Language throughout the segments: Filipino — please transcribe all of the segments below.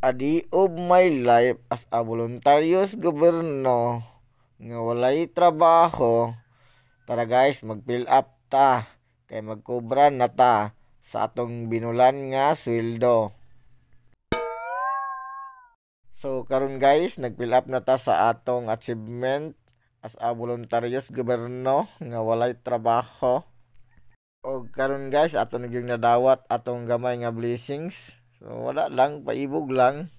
Adi of my life as a voluntaryos gobyerno nga walay trabaho. Tara guys, mag-fill up ta kay magkobra na ta sa atong binulan nga sweldo. So karon guys, nag-fill up na ta sa atong achievement as a voluntaryos gobyerno nga walay trabaho. O karon guys, ato nagyong nadawat atong gamay nga blessings. So wala lang, paibog lang.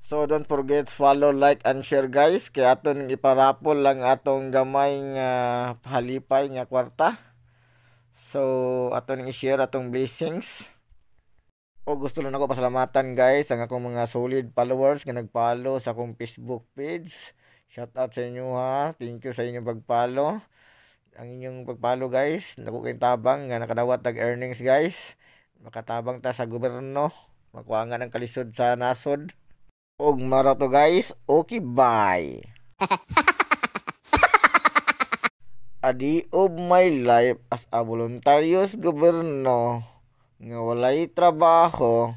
So don't forget follow, like, and share guys. Kaya aton iparapol lang atong gamay nga halipay nga kwarta. So aton i-share atong blessings. O gusto lang ako pasalamatan guys ang akong mga solid followers nga nag-follow sa akong Facebook page. Shout out sa inyo ha. Thank you sa inyong pag-follow. Ang inyong pag-follow guys, naku kay tabang nga nakadawat tag earnings guys. Makatabang ta sa gobyerno, makuangan ang kalisod sa nasod. Og mara to guys, okay bye. Adi of my life as a voluntaryos gobyerno nga walay trabaho.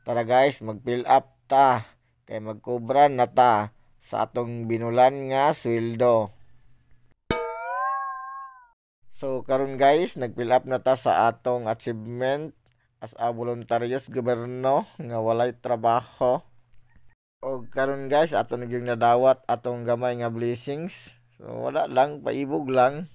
Tara guys, mag-fill up ta kay magkobra na ta sa atong binulan nga sweldo. So karon guys, nag-fill up na ta sa atong achievement as a voluntaryos gobyerno nga walay trabaho. O karon guys, ato nagyong nadawat atong gamay nga blessings. So wala lang, paibog lang.